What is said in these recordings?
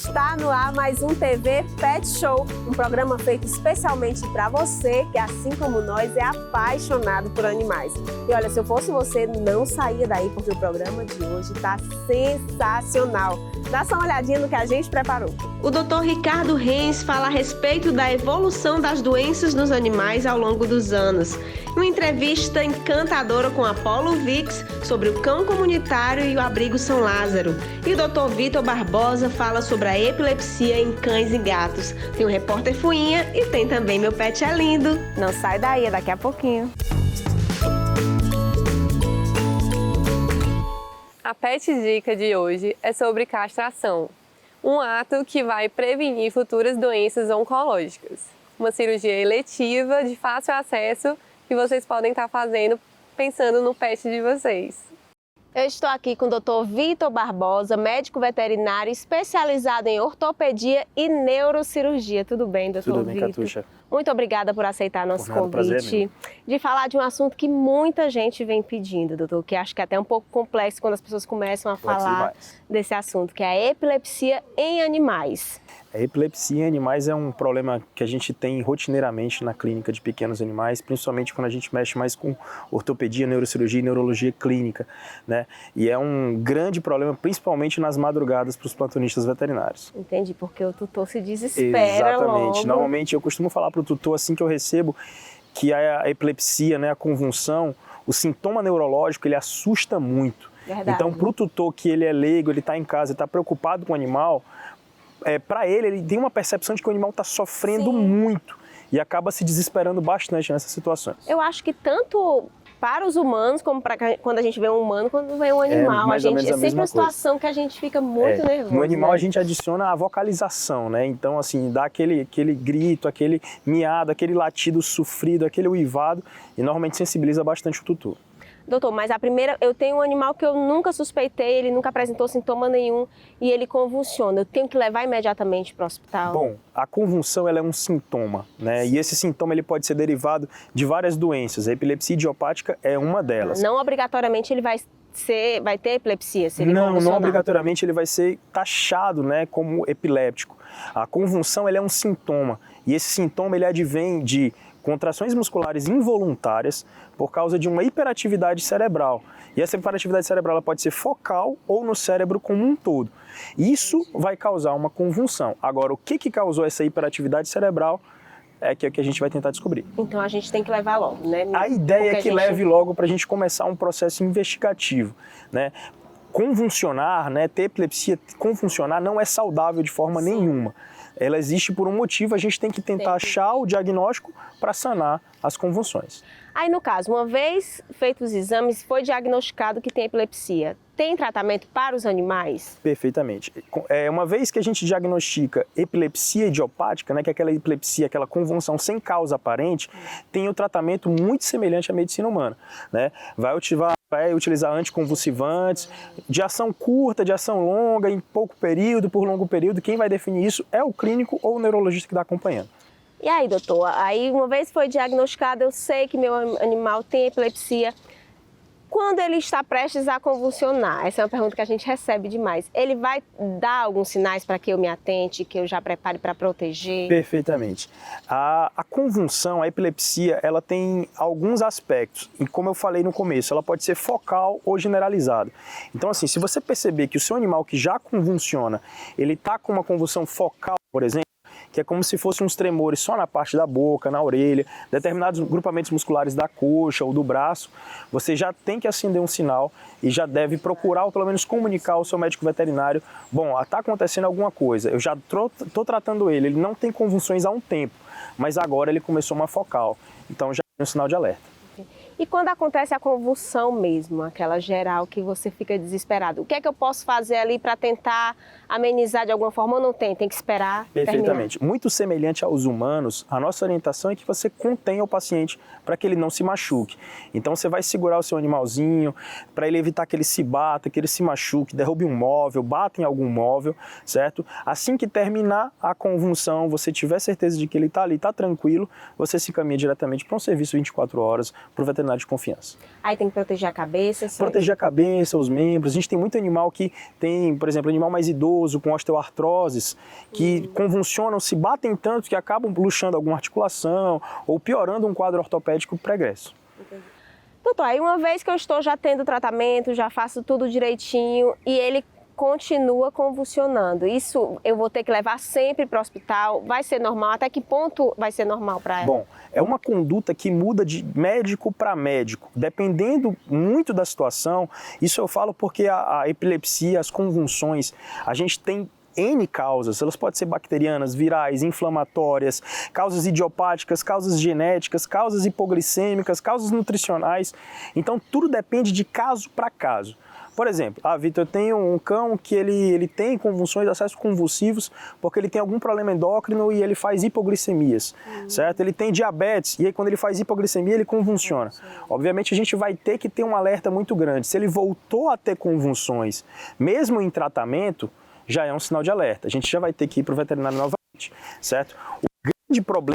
Está no ar mais um TV Pet Show, um programa feito especialmente para você que, assim como nós, é apaixonado por animais. E olha, se eu fosse você, não saía daí, porque o programa de hoje está sensacional. Dá só uma olhadinha no que a gente preparou. O Dr. Ricardo Reis fala a respeito da evolução das doenças nos animais ao longo dos anos. Uma entrevista encantadora com Apollo Vix sobre o cão comunitário e o abrigo São Lázaro. E o Dr. Vitor Barbosa fala sobre a epilepsia em cães e gatos. Tem o repórter Fuinha e tem também Meu Pet é Lindo. Não sai daí, é daqui a pouquinho. A Pet Dica de hoje é sobre castração, um ato que vai prevenir futuras doenças oncológicas. Uma cirurgia eletiva de fácil acesso que vocês podem estar fazendo pensando no pet de vocês. Eu estou aqui com o Dr. Vitor Barbosa, médico veterinário especializado em ortopedia e neurocirurgia. Tudo bem, doutor Vitor? Tudo bem, Catuxa. Muito obrigada por aceitar nosso convite. Prazer, de falar de um assunto que muita gente vem pedindo, doutor, que acho que é até um pouco complexo quando as pessoas começam a falar desse assunto, que é a epilepsia em animais. A epilepsia em animais é um problema que a gente tem rotineiramente na clínica de pequenos animais, principalmente quando a gente mexe mais com ortopedia, neurocirurgia e neurologia clínica, né? E é um grande problema, principalmente nas madrugadas para os plantonistas veterinários. Entendi, porque o tutor se desespera. Exatamente. Logo. Normalmente eu costumo falar para o tutor assim que eu recebo que a epilepsia, né, a convulsão, o sintoma neurológico, ele assusta muito. Verdade. Então, para o tutor que ele é leigo, ele está em casa, está preocupado com o animal, para ele tem uma percepção de que o animal está sofrendo muito e acaba se desesperando bastante nessas situações. Eu acho que tanto para os humanos, como para quando a gente vê um humano, quando vê um animal, é sempre uma situação que a gente fica muito nervoso. No animal, né? a gente adiciona a vocalização, né? Então, assim, dá aquele grito, aquele miado, aquele latido sofrido, aquele uivado, e normalmente sensibiliza bastante o tutor. Doutor, mas eu tenho um animal que eu nunca suspeitei, ele nunca apresentou sintoma nenhum e ele convulsiona. Eu tenho que levar imediatamente para o hospital? Bom, a convulsão ela é um sintoma, né? E esse sintoma ele pode ser derivado de várias doenças. A epilepsia idiopática é uma delas. Não obrigatoriamente ele vai ter epilepsia se ele convulsionar? Não obrigatoriamente ele vai ser taxado, né, como epiléptico. A convulsão ela é um sintoma e esse sintoma ele advém de contrações musculares involuntárias por causa de uma hiperatividade cerebral. E essa hiperatividade cerebral ela pode ser focal ou no cérebro como um todo. Isso vai causar uma convulsão. Agora, o que causou essa hiperatividade cerebral é que a gente vai tentar descobrir. Então a gente tem que levar logo, né? A ideia é que leve logo para a gente começar um processo investigativo, né? Convulsionar, né, ter epilepsia, convulsionar não é saudável de forma nenhuma. Ela existe por um motivo, a gente tem que tentar achar o diagnóstico para sanar as convulsões. Aí, no caso, uma vez feitos os exames, foi diagnosticado que tem epilepsia. Tem tratamento para os animais? Perfeitamente. Uma vez que a gente diagnostica epilepsia idiopática, né, que é aquela epilepsia, aquela convulsão sem causa aparente, tem um tratamento muito semelhante à medicina humana, né? Vai utilizar anticonvulsivantes, de ação curta, de ação longa, em pouco período, por longo período. Quem vai definir isso é o clínico ou o neurologista que está acompanhando. E aí, doutor, aí uma vez foi diagnosticado, eu sei que meu animal tem epilepsia. Quando ele está prestes a convulsionar, essa é uma pergunta que a gente recebe demais, ele vai dar alguns sinais para que eu me atente, que eu já prepare para proteger? Perfeitamente. A convulsão, a epilepsia, ela tem alguns aspectos. E como eu falei no começo, ela pode ser focal ou generalizada. Então, assim, se você perceber que o seu animal que já convulsiona, ele está com uma convulsão focal, por exemplo, que é como se fossem uns tremores só na parte da boca, na orelha, determinados grupamentos musculares da coxa ou do braço, você já tem que acender um sinal e já deve procurar ou pelo menos comunicar ao seu médico veterinário, bom, está acontecendo alguma coisa, eu já estou tratando ele não tem convulsões há um tempo, mas agora ele começou uma focal, então já é um sinal de alerta. E quando acontece a convulsão mesmo, aquela geral que você fica desesperado, o que é que eu posso fazer ali para tentar amenizar de alguma forma ou não tem? Tem que esperar Perfeitamente. terminar? Muito semelhante aos humanos, a nossa orientação é que você contenha o paciente para que ele não se machuque. Então você vai segurar o seu animalzinho para ele evitar que ele se bata, que ele se machuque, derrube um móvel, bata em algum móvel, certo? Assim que terminar a convulsão, você tiver certeza de que ele está ali, está tranquilo, você se encaminha diretamente para um serviço 24 horas, para o veterinário veterinário de confiança. Aí tem que proteger a cabeça. Proteger a cabeça, os membros. A gente tem muito animal que tem, por exemplo, animal mais idoso, com osteoartroses, que convulsionam, se batem tanto que acabam luxando alguma articulação ou piorando um quadro ortopédico pregresso. Entendi. Doutor, aí uma vez que eu estou já tendo tratamento, já faço tudo direitinho e ele continua convulsionando, isso eu vou ter que levar sempre para o hospital? Vai ser normal? Até que ponto vai ser normal para ela? Bom, é uma conduta que muda de médico para médico, dependendo muito da situação. Isso eu falo porque a epilepsia, as convulsões, a gente tem N causas, elas podem ser bacterianas, virais, inflamatórias, causas idiopáticas, causas genéticas, causas hipoglicêmicas, causas nutricionais. Então tudo depende de caso para caso. Por exemplo, Vitor, eu tenho um cão que ele tem convulsões, acessos convulsivos, porque ele tem algum problema endócrino e ele faz hipoglicemias, certo? Ele tem diabetes e aí quando ele faz hipoglicemia ele convulsiona. Obviamente a gente vai ter que ter um alerta muito grande. Se ele voltou a ter convulsões, mesmo em tratamento, já é um sinal de alerta. A gente já vai ter que ir para o veterinário novamente, certo? O grande problema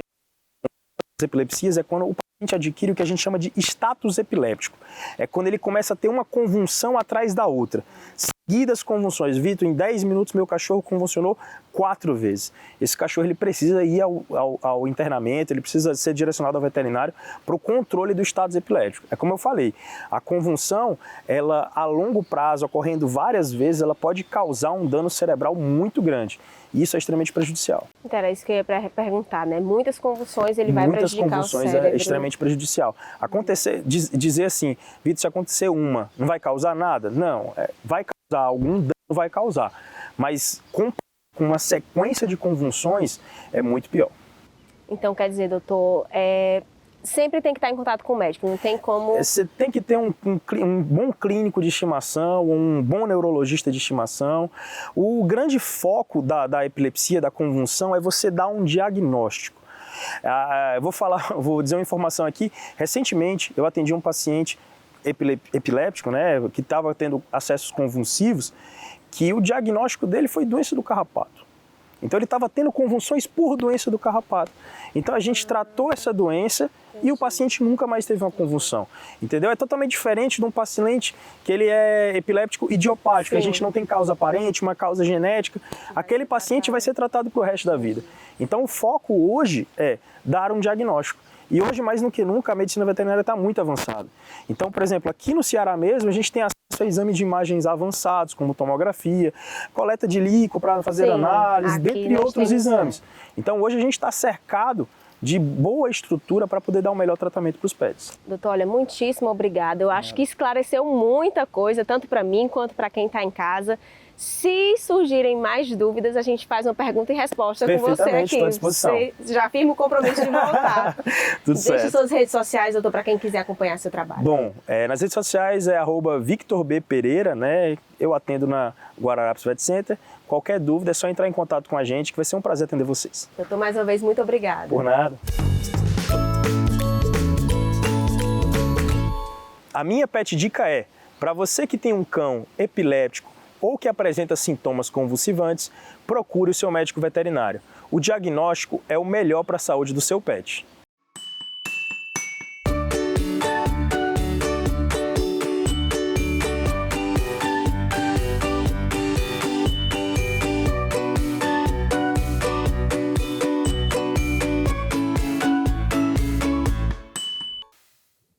das epilepsias é quando o paciente adquire o que a gente chama de status epiléptico. É quando ele começa a ter uma convulsão atrás da outra. Seguidas convulsões. Vitor, em 10 minutos meu cachorro convulsionou 4 vezes. Esse cachorro ele precisa ir ao internamento, ele precisa ser direcionado ao veterinário para o controle do status epiléptico. É como eu falei, a convulsão, ela a longo prazo, ocorrendo várias vezes, ela pode causar um dano cerebral muito grande. E isso é extremamente prejudicial. Então, era isso que eu ia perguntar, né? Muitas convulsões ele vai prejudicar o cérebro. Muitas convulsões é extremamente prejudicial. Dizer assim, Vitor, se acontecer uma, não vai causar nada? Não, vai causar algum dano, vai causar. Mas com uma sequência de convulsões é muito pior. Então, quer dizer, doutor, sempre tem que estar em contato com o médico, não tem como... Você tem que ter um bom clínico de estimação, um bom neurologista de estimação. O grande foco da epilepsia, da convulsão, é você dar um diagnóstico. Vou dizer uma informação aqui. Recentemente, eu atendi um paciente epiléptico, né, que estava tendo acessos convulsivos, que o diagnóstico dele foi doença do carrapato. Então ele estava tendo convulsões por doença do carrapato. Então a gente tratou essa doença e o paciente nunca mais teve uma convulsão. Entendeu? É totalmente diferente de um paciente que ele é epiléptico idiopático. Sim. A gente não tem causa aparente, uma causa genética. Aquele paciente vai ser tratado pro resto da vida. Então o foco hoje é dar um diagnóstico. E hoje, mais do que nunca, a medicina veterinária está muito avançada. Então, por exemplo, aqui no Ceará mesmo, a gente tem acesso a exames de imagens avançados, como tomografia, coleta de líquido para fazer análise, dentre outros exames. Então, hoje a gente está cercado de boa estrutura para poder dar um melhor tratamento para os pets. Doutor, olha, muitíssimo obrigada. Eu acho que esclareceu muita coisa, tanto para mim quanto para quem está em casa. Se surgirem mais dúvidas, a gente faz uma pergunta e resposta com você aqui. Estou à disposição. Você já firma o compromisso de voltar. Tudo certo. Deixe suas redes sociais, doutor, para quem quiser acompanhar seu trabalho. Bom, nas redes sociais é @VictorBPereira, né? Eu atendo na Guararapes Vet Center. Qualquer dúvida é só entrar em contato com a gente, que vai ser um prazer atender vocês. Doutor, mais uma vez, muito obrigada. Por nada. A minha pet dica é, para você que tem um cão epiléptico ou que apresenta sintomas convulsivantes, procure o seu médico veterinário. O diagnóstico é o melhor para a saúde do seu pet.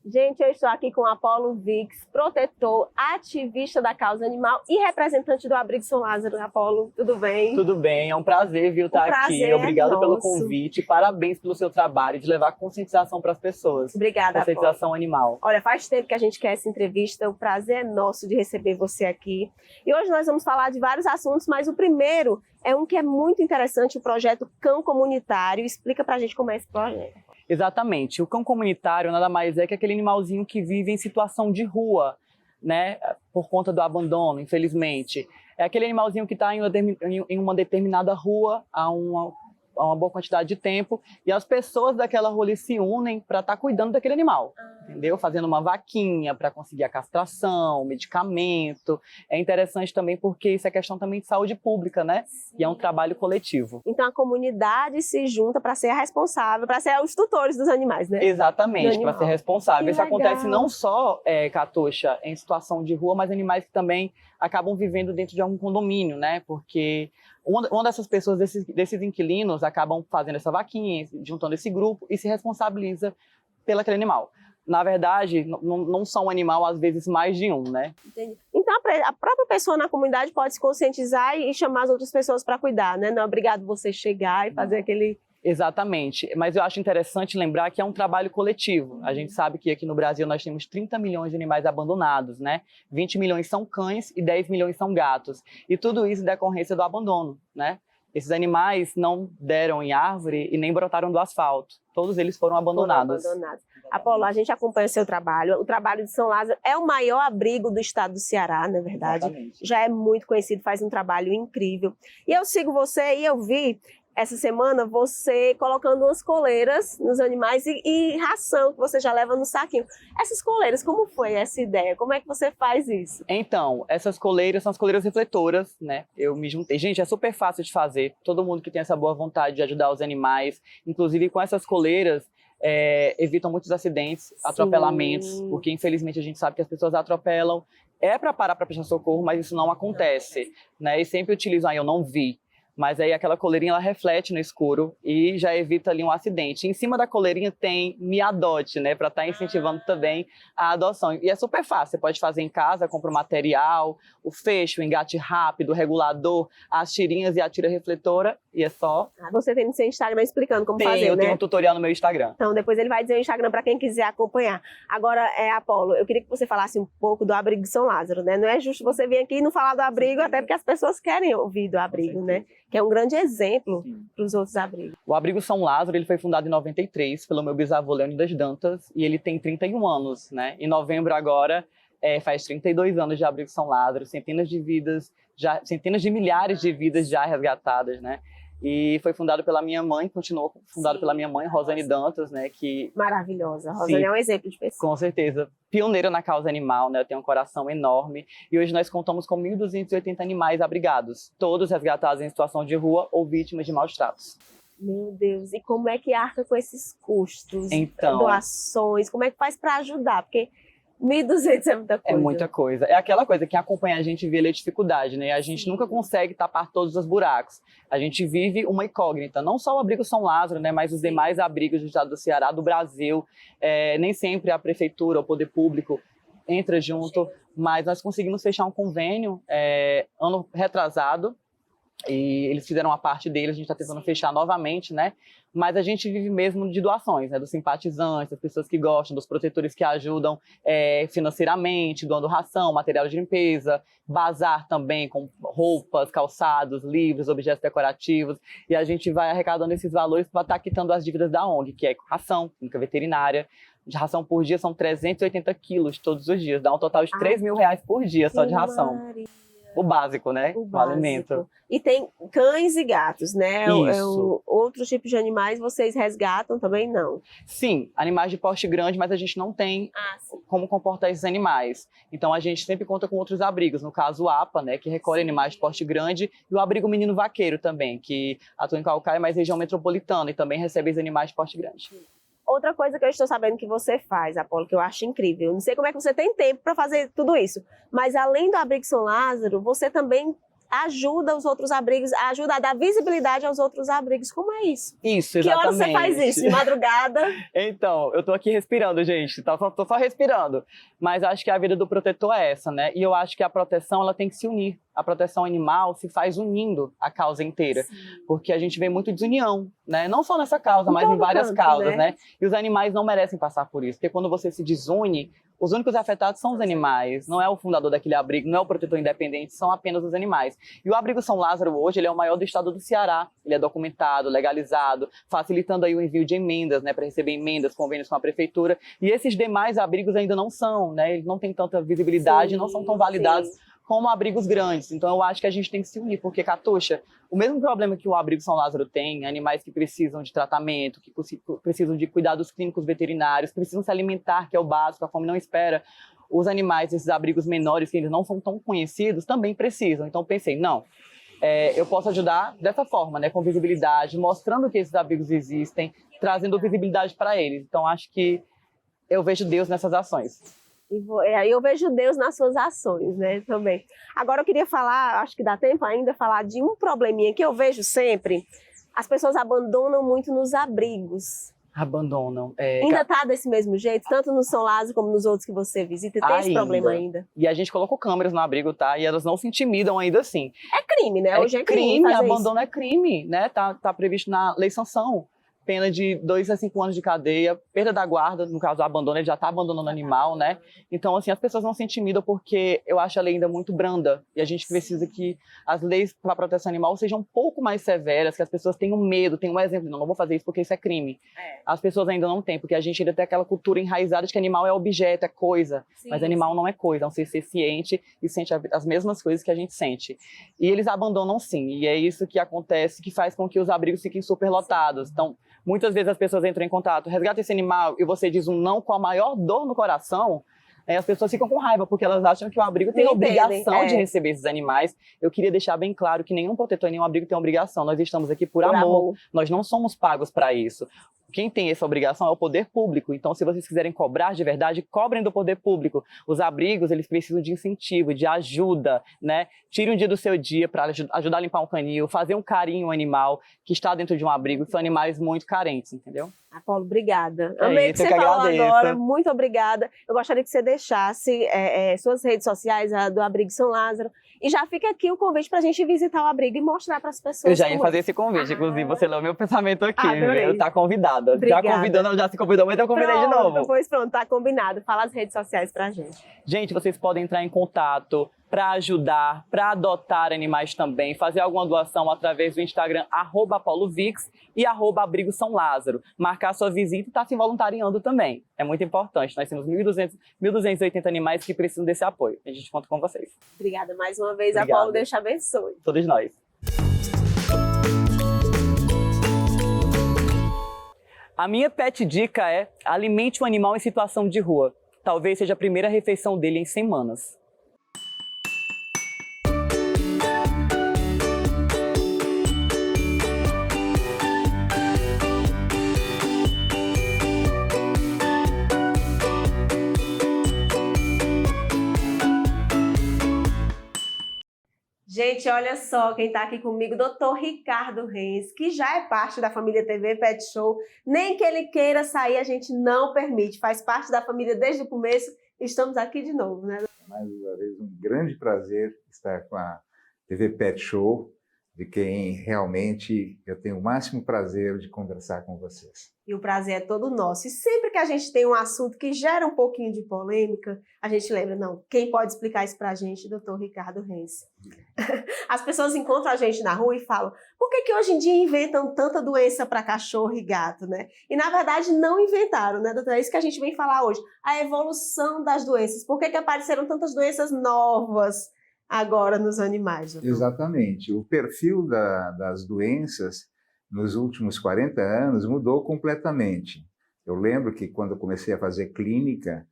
Gente, eu estou aqui com o Apolo Vix, protetor, ativista da causa animal e representante do Abrigo São Lázaro. Apolo, tudo bem? Tudo bem, é um prazer, viu, estar aqui. Obrigado pelo convite, parabéns pelo seu trabalho de levar conscientização para as pessoas. Obrigada, conscientização Apolo. Animal. Olha, faz tempo que a gente quer essa entrevista, o prazer é nosso de receber você aqui. E hoje nós vamos falar de vários assuntos, mas o primeiro é um que é muito interessante, o projeto Cão Comunitário. Explica pra gente como é esse projeto. Exatamente. O cão comunitário nada mais é que aquele animalzinho que vive em situação de rua, né, por conta do abandono, infelizmente. É aquele animalzinho que está em uma determinada rua há uma boa quantidade de tempo, e as pessoas daquela rua ali se unem para estar cuidando daquele animal, entendeu? Fazendo uma vaquinha para conseguir a castração, medicamento. É interessante também porque isso é questão também de saúde pública, né? E é um trabalho coletivo. Então a comunidade se junta para ser a responsável, para ser os tutores dos animais, né? Exatamente, para ser responsável. Que Isso acontece legal. não só, Catuxa, em situação de rua, mas animais que também acabam vivendo dentro de algum condomínio, né? Porque uma dessas pessoas, desses inquilinos, acabam fazendo essa vaquinha, juntando esse grupo e se responsabiliza pelo aquele animal. Na verdade, não são um animal, às vezes, mais de um, né? Entendi. Então a própria pessoa na comunidade pode se conscientizar e chamar as outras pessoas para cuidar, né? Não é obrigado você chegar e fazer aquele... Exatamente, mas eu acho interessante lembrar que é um trabalho coletivo. A gente sabe que aqui no Brasil nós temos 30 milhões de animais abandonados, né? 20 milhões são cães e 10 milhões são gatos. E tudo isso em decorrência do abandono, né? Esses animais não deram em árvore e nem brotaram do asfalto. Todos eles foram abandonados. Apolo, a gente acompanha o seu trabalho. O trabalho de São Lázaro é o maior abrigo do estado do Ceará, na verdade. Exatamente. Já é muito conhecido, faz um trabalho incrível. E eu sigo você e eu vi essa semana você colocando umas coleiras nos animais e ração que você já leva no saquinho. Essas coleiras, como foi essa ideia? Como é que você faz isso? Então, essas coleiras são as coleiras refletoras, né? Eu me juntei. Gente, é super fácil de fazer. Todo mundo que tem essa boa vontade de ajudar os animais, inclusive com essas coleiras, evitam muitos acidentes, atropelamentos, porque infelizmente a gente sabe que as pessoas atropelam. É para parar para prestar socorro, mas isso não acontece, né? E sempre utilizam, eu não vi. Mas aí aquela coleirinha ela reflete no escuro e já evita ali um acidente. Em cima da coleirinha tem Me Adote, né, para estar incentivando também a adoção. E é super fácil, você pode fazer em casa, compra o material, o fecho, o engate rápido, o regulador, as tirinhas e a tira refletora e é só... Você tem no seu Instagram explicando como fazer, Eu né? tenho um tutorial no meu Instagram. Então depois ele vai dizer o Instagram para quem quiser acompanhar. Agora, Apolo, eu queria que você falasse um pouco do abrigo de São Lázaro, né? Não é justo você vir aqui e não falar do abrigo, até porque as pessoas querem ouvir do abrigo, né? Que é um grande exemplo para os outros abrigos. O Abrigo São Lázaro ele foi fundado em 93 pelo meu bisavô Leônidas Dantas e ele tem 31 anos, né? Em novembro agora faz 32 anos de Abrigo São Lázaro, centenas de milhares de vidas já resgatadas, né? E foi fundado pela minha mãe, continuou fundado pela minha mãe, Rosane Dantas, né? Que maravilhosa. A Rosane é um exemplo de pessoa. Com certeza. Pioneira na causa animal, né? Tem um coração enorme. E hoje nós contamos com 1.280 animais abrigados, todos resgatados em situação de rua ou vítimas de maus tratos. Meu Deus, e como é que arca com esses custos, então, doações? Como é que faz para ajudar? Porque 1.200 é muita coisa. É muita coisa. É aquela coisa, quem acompanha a gente vê a dificuldade, né? A gente nunca consegue tapar todos os buracos. A gente vive uma incógnita. Não só o Abrigo São Lázaro, né? Mas os demais abrigos do estado do Ceará, do Brasil. Nem sempre a prefeitura, o poder público entra junto. Mas nós conseguimos fechar um convênio ano retrasado. E eles fizeram a parte deles, a gente está tentando fechar novamente, né? Mas a gente vive mesmo de doações, né? Dos simpatizantes, das pessoas que gostam, dos protetores que ajudam financeiramente, doando ração, material de limpeza, bazar também com roupas, calçados, livros, objetos decorativos. E a gente vai arrecadando esses valores para estar quitando as dívidas da ONG, que é ração, clínica veterinária. De ração por dia são 380 quilos todos os dias, dá um total de R$3 mil por dia só de ração. Maria. O básico, né? O alimento. E tem cães e gatos, né? Isso. Outros tipos de animais vocês resgatam também? Não. Sim, animais de porte grande, mas a gente não tem como comportar esses animais. Então a gente sempre conta com outros abrigos. No caso o APA, né? Que recolhe animais de porte grande. E o abrigo Menino Vaqueiro também, que atua em Caucaia, mas região metropolitana. E também recebe os animais de porte grande. Outra coisa que eu estou sabendo que você faz, Apolo, que eu acho incrível. Não sei como é que você tem tempo para fazer tudo isso. Mas além do Abrigo São Lázaro, você também ajuda os outros abrigos, ajuda a dar visibilidade aos outros abrigos. Como é isso? Isso, exatamente. Que hora você faz isso? De madrugada? Então, eu tô aqui respirando, gente. Tô só respirando. Mas acho que a vida do protetor é essa, né? E eu acho que a proteção, ela tem que se unir. A proteção animal se faz unindo a causa inteira. Sim. Porque a gente vê muito desunião, né? Não só nessa causa, mas em várias causas, né? E os animais não merecem passar por isso. Porque quando você se desune, os únicos afetados são os animais, não é o fundador daquele abrigo, não é o protetor independente, são apenas os animais. E o Abrigo São Lázaro hoje, ele é o maior do estado do Ceará, ele é documentado, legalizado, facilitando aí o envio de emendas, né, para receber emendas, convênios com a prefeitura. E esses demais abrigos ainda não são, né, eles não têm tanta visibilidade, não são tão validados como abrigos grandes. Então eu acho que a gente tem que se unir, porque, Catuxa, o mesmo problema que o abrigo São Lázaro tem, animais que precisam de tratamento, que precisam de cuidados clínicos veterinários, precisam se alimentar, que é o básico, a fome não espera, os animais desses abrigos menores, que eles não são tão conhecidos, também precisam. Então pensei, não, eu posso ajudar dessa forma, né, com visibilidade, mostrando que esses abrigos existem, trazendo visibilidade para eles. Então acho que eu vejo Deus nessas ações. E eu vejo Deus nas suas ações, né, também. Agora eu queria falar, acho que dá tempo ainda, falar de um probleminha que eu vejo sempre. As pessoas abandonam muito nos abrigos. Abandonam. Ainda está desse mesmo jeito, tanto no São Lázaro como nos outros que você visita, tem esse problema ainda. E a gente colocou câmeras no abrigo, tá? E elas não se intimidam ainda assim. É crime, né? Hoje é crime. Abandono é crime, né? Tá previsto na Lei Sanção. Pena de 2 a 5 anos de cadeia, perda da guarda, no caso do abandono, ele já está abandonando o animal, né? Então, assim, as pessoas não se intimidam porque eu acho a lei ainda muito branda e a gente precisa que as leis para proteção animal sejam um pouco mais severas, que as pessoas tenham medo, tenham um exemplo, não vou fazer isso porque isso é crime. As pessoas ainda não têm, porque a gente ainda tem aquela cultura enraizada de que animal é objeto, é coisa, mas animal não é coisa, é um ser ciente e sente as mesmas coisas que a gente sente. E eles abandonam sim, e é isso que acontece, que faz com que os abrigos fiquem superlotados. Então, muitas vezes as pessoas entram em contato, resgata esse animal e você diz um não com a maior dor no coração, as pessoas ficam com raiva porque elas acham que o abrigo tem a obrigação de receber esses animais. Eu queria deixar bem claro que nenhum protetor, nenhum abrigo tem obrigação. Nós estamos aqui por amor. Nós não somos pagos para isso. Quem tem essa obrigação é o poder público. Então, se vocês quiserem cobrar de verdade, cobrem do poder público. Os abrigos, eles precisam de incentivo, de ajuda, né? Tire um dia do seu dia para ajudar a limpar um canil, fazer um carinho ao animal que está dentro de um abrigo, que são animais muito carentes, entendeu? Apolo, obrigada. Amei o que você falou agora, muito obrigada. Eu gostaria que você deixasse suas redes sociais, a do Abrigo São Lázaro, e já fica aqui o convite para a gente visitar o abrigo e mostrar para as pessoas. Eu já ia fazer esse convite, inclusive você leu meu pensamento aqui, viu? Tá convidada. Obrigada. Já convidando, já se convidou, mas eu convidei de novo. Pois pronto, tá combinado. Fala as redes sociais pra gente. Gente, vocês podem entrar em contato para ajudar, para adotar animais também, fazer alguma doação através do Instagram @ApoloVix e @Abrigo São Lázaro. Marcar sua visita e estar se voluntariando também. É muito importante. Nós temos 1.280 animais que precisam desse apoio. A gente conta com vocês. Obrigada mais uma vez, Apolo. Deus te abençoe. Todos nós. A minha pet dica é: alimente um animal em situação de rua. Talvez seja a primeira refeição dele em semanas. Gente, olha só quem está aqui comigo, Dr. Ricardo Reis, que já é parte da família TV Pet Show. Nem que ele queira sair, a gente não permite. Faz parte da família desde o começo. Estamos aqui de novo, né? Mais uma vez, um grande prazer estar com a TV Pet Show, de quem realmente eu tenho o máximo prazer de conversar com vocês. E o prazer é todo nosso. E sempre que a gente tem um assunto que gera um pouquinho de polêmica, a gente lembra, não, quem pode explicar isso pra gente? Dr. Ricardo Reis. As pessoas encontram a gente na rua e falam, por que hoje em dia inventam tanta doença para cachorro e gato, né? E na verdade não inventaram, né, doutor? É isso que a gente vem falar hoje. A evolução das doenças. Por que apareceram tantas doenças novas agora nos animais, doutor? Exatamente. O perfil das doenças nos últimos 40 anos mudou completamente. Eu lembro que quando eu comecei a fazer clínica,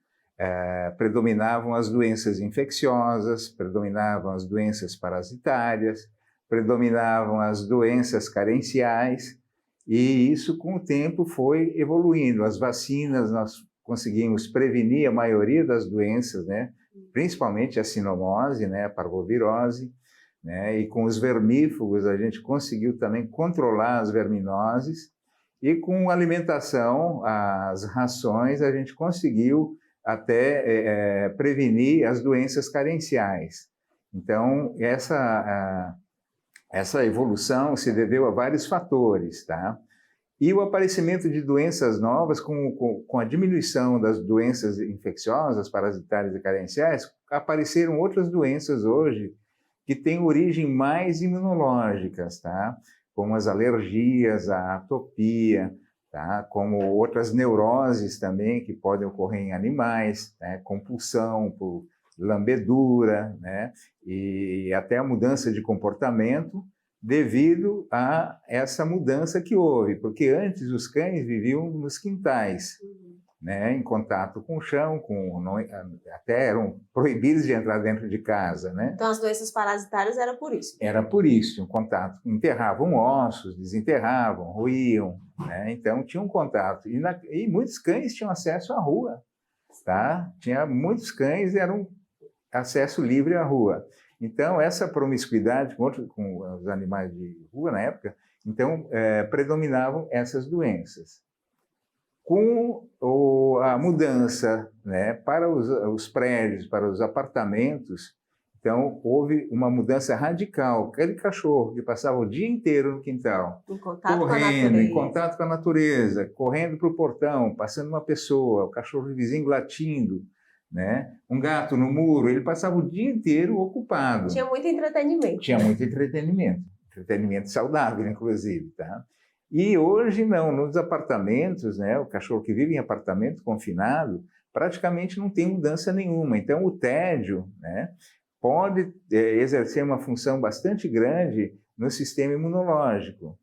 predominavam as doenças infecciosas, predominavam as doenças parasitárias, predominavam as doenças carenciais, e isso com o tempo foi evoluindo. As vacinas, nós conseguimos prevenir a maioria das doenças, né? Principalmente a sinomose, né? A parvovirose, né? E com os vermífugos a gente conseguiu também controlar as verminoses, e com a alimentação, as rações, a gente conseguiu até prevenir as doenças carenciais. Então, essa evolução se deveu a vários fatores, tá? E o aparecimento de doenças novas, com a diminuição das doenças infecciosas, parasitárias e carenciais, apareceram outras doenças hoje que têm origem mais imunológicas, tá? Como as alergias, a atopia, tá? Como outras neuroses também que podem ocorrer em animais, né? Compulsão por lambedura, né? E até a mudança de comportamento devido a essa mudança que houve, porque antes os cães viviam nos quintais, né, em contato com o chão, até eram proibidos de entrar dentro de casa, né? Então as doenças parasitárias era por isso. Era por isso, um contato. Enterravam ossos, desenterravam, roíam, né? Então tinha um contato. E muitos cães tinham acesso à rua, tá? Muitos cães eram acesso livre à rua. Então essa promiscuidade com os animais de rua na época, então predominavam essas doenças. Com a mudança, né, para os prédios, para os apartamentos, então houve uma mudança radical. Aquele cachorro que passava o dia inteiro no quintal, correndo, em contato com a natureza, correndo para o portão, passando uma pessoa, o cachorro vizinho latindo, né, um gato no muro, ele passava o dia inteiro ocupado. Tinha muito entretenimento. Tinha muito entretenimento saudável, inclusive, tá? E hoje não, nos apartamentos, né, o cachorro que vive em apartamento confinado praticamente não tem mudança nenhuma. Então o tédio, né, pode exercer uma função bastante grande no sistema imunológico,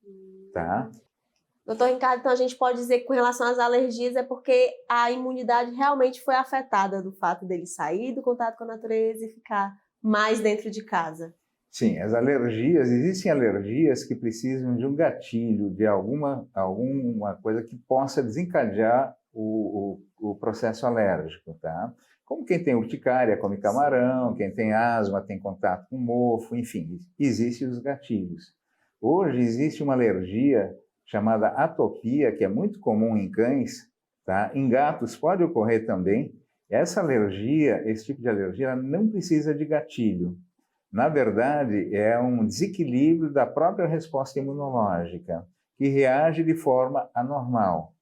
tá? Doutor Ricardo, então a gente pode dizer que com relação às alergias é porque a imunidade realmente foi afetada do fato dele sair do contato com a natureza e ficar mais dentro de casa. Sim, as alergias, existem alergias que precisam de um gatilho, de alguma coisa que possa desencadear o processo alérgico, tá? Como quem tem urticária come camarão, quem tem asma tem contato com mofo, enfim, existem os gatilhos. Hoje existe uma alergia chamada atopia, que é muito comum em cães, tá? Em gatos pode ocorrer também. Essa alergia, esse tipo de alergia, ela não precisa de gatilho. Na verdade, é um desequilíbrio da própria resposta imunológica, que reage de forma anormal.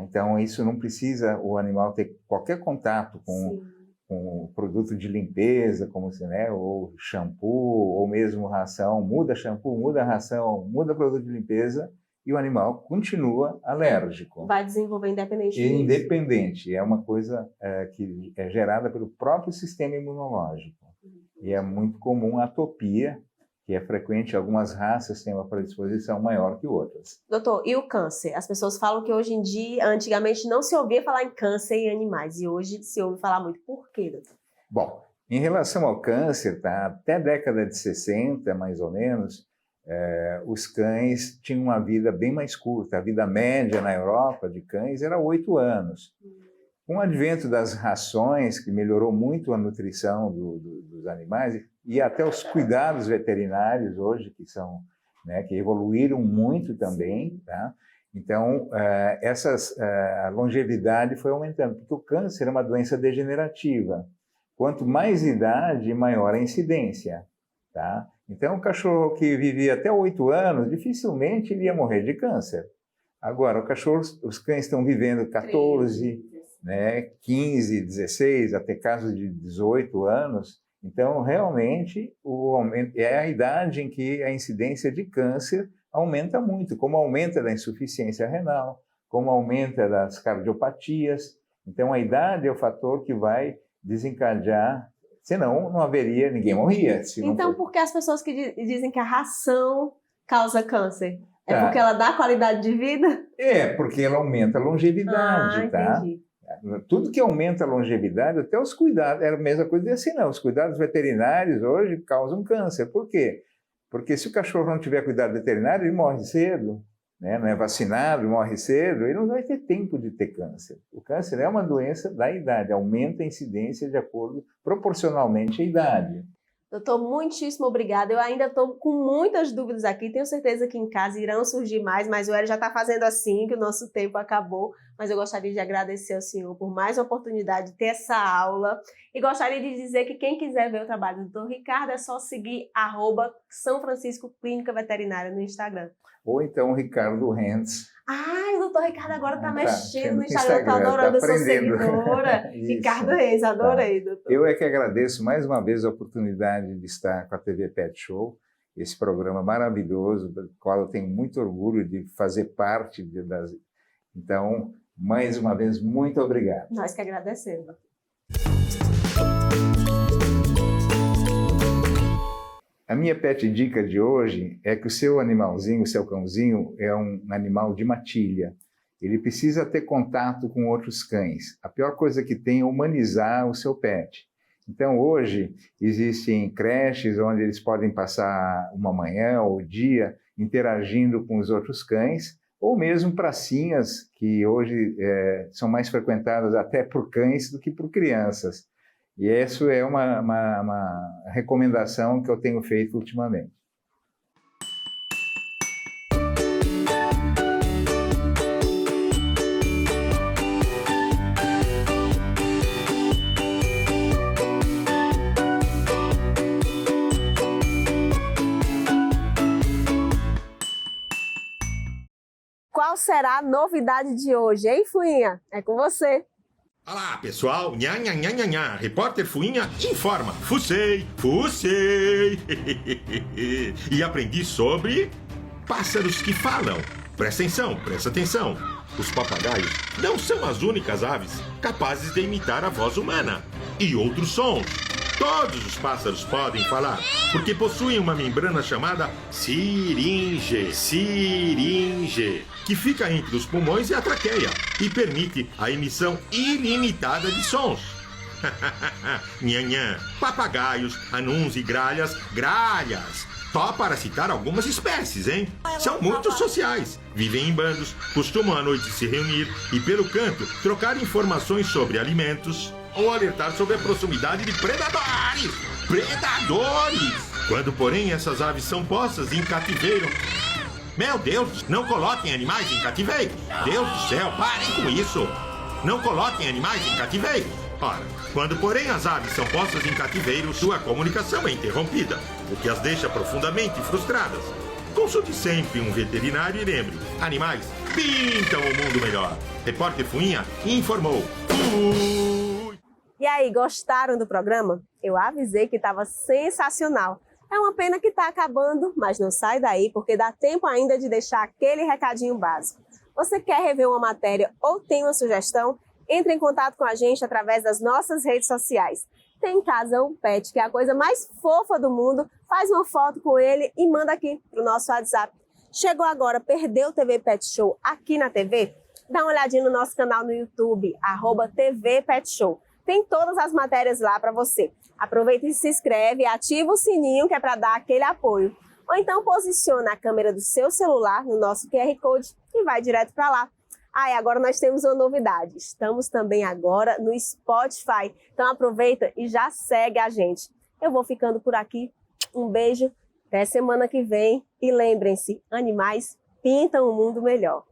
Então, isso não precisa o animal ter qualquer contato com o produto de limpeza, como se, né, ou shampoo, ou mesmo ração, muda shampoo, muda ração, muda produto de limpeza, e o animal continua alérgico. Vai desenvolver independente disso. Independente, é uma coisa que é gerada pelo próprio sistema imunológico. E é muito comum a atopia, que é frequente, algumas raças têm uma predisposição maior que outras. Doutor, e o câncer? As pessoas falam que hoje em dia, antigamente não se ouvia falar em câncer em animais, e hoje se ouve falar muito. Por quê, doutor? Bom, em relação ao câncer, tá, até a década de 60, mais ou menos, os cães tinham uma vida bem mais curta. A vida média na Europa de cães era 8 anos. Com o advento das rações, que melhorou muito a nutrição dos animais, e até os cuidados veterinários hoje, que são, né, que evoluíram muito também, tá? Então, a longevidade foi aumentando, porque o câncer é uma doença degenerativa. Quanto mais idade, maior a incidência, tá? Então, o cachorro que vivia até 8 anos, dificilmente ele ia morrer de câncer. Agora, os cães estão vivendo 14, né, 15, 16, até casos de 18 anos. Então, realmente, é a idade em que a incidência de câncer aumenta muito, como aumenta da insuficiência renal, como aumenta das cardiopatias. Então, a idade é o fator que vai desencadear, senão não haveria, ninguém morria. Então, por que as pessoas que dizem que a ração causa câncer? É porque ela dá qualidade de vida? É, porque ela aumenta a longevidade, tá? Entendi. Tudo que aumenta a longevidade, até os cuidados, era a mesma coisa assim, não. Os cuidados veterinários hoje causam câncer. Por quê? Porque se o cachorro não tiver cuidado veterinário, ele morre cedo, né? Não é vacinado, morre cedo, ele não vai ter tempo de ter câncer. O câncer é uma doença da idade, aumenta a incidência de acordo proporcionalmente à idade. Doutor, muitíssimo obrigada. Eu ainda estou com muitas dúvidas aqui. Tenho certeza que em casa irão surgir mais, mas o Hélio já está fazendo assim, que o nosso tempo acabou. Mas eu gostaria de agradecer ao senhor por mais uma oportunidade de ter essa aula. E gostaria de dizer que quem quiser ver o trabalho do doutor Ricardo é só seguir @São Francisco Clínica Veterinária no Instagram. Ou então Ricardo Rentz. Ai, o doutor Ricardo agora está mexendo no Instagram, Instagram. Estou adorando, eu sou aprendendo. seguidora. Ricardo Rentz, adorei, doutor. Eu é que agradeço mais uma vez a oportunidade de estar com a TV Pet Show, esse programa maravilhoso, do qual eu tenho muito orgulho de fazer parte Então, mais uma vez, muito obrigado. Nós que agradecemos. A minha pet dica de hoje é que o seu animalzinho, o seu cãozinho, é um animal de matilha. Ele precisa ter contato com outros cães. A pior coisa que tem é humanizar o seu pet. Então, hoje, existem creches onde eles podem passar uma manhã ou dia interagindo com os outros cães, ou mesmo pracinhas, que hoje são mais frequentadas até por cães do que por crianças. E isso é uma recomendação que eu tenho feito ultimamente. Qual será a novidade de hoje, hein, Fuinha? É com você. Olá, pessoal. Nha, nha, nha, nha, nha. Repórter Fuinha informa. Fucei. E aprendi sobre pássaros que falam. Presta atenção. Os papagaios não são as únicas aves capazes de imitar a voz humana e outros sons. Todos os pássaros podem falar, porque possuem uma membrana chamada siringe, que fica entre os pulmões e a traqueia e permite a emissão ilimitada de sons. Nhanhã, papagaios, anuns e gralhas. Só para citar algumas espécies, hein? São muito sociais, vivem em bandos, costumam à noite se reunir e, pelo canto, trocar informações sobre alimentos ou alertar sobre a proximidade de predadores! Quando, porém, essas aves são postas em cativeiro... Meu Deus, não coloquem animais em cativeiro! Deus do céu, parem com isso! Não coloquem animais em cativeiro! Ora, quando, porém, as aves são postas em cativeiro, sua comunicação é interrompida, o que as deixa profundamente frustradas. Consulte sempre um veterinário e lembre, animais pintam o mundo melhor. Repórter Fuinha informou. E aí, gostaram do programa? Eu avisei que estava sensacional. É uma pena que está acabando, mas não sai daí porque dá tempo ainda de deixar aquele recadinho básico. Você quer rever uma matéria ou tem uma sugestão? Entre em contato com a gente através das nossas redes sociais. Tem Casão Pet, que é a coisa mais fofa do mundo. Faz uma foto com ele e manda aqui para o nosso WhatsApp. Chegou agora, perdeu o TV Pet Show aqui na TV? Dá uma olhadinha no nosso canal no YouTube, @TV Pet Show. Tem todas as matérias lá para você. Aproveita e se inscreve e ativa o sininho que é para dar aquele apoio. Ou então posiciona a câmera do seu celular no nosso QR Code e vai direto para lá. E agora nós temos uma novidade. Estamos também agora no Spotify. Então aproveita e já segue a gente. Eu vou ficando por aqui. Um beijo. Até semana que vem. E lembrem-se, animais pintam o mundo melhor.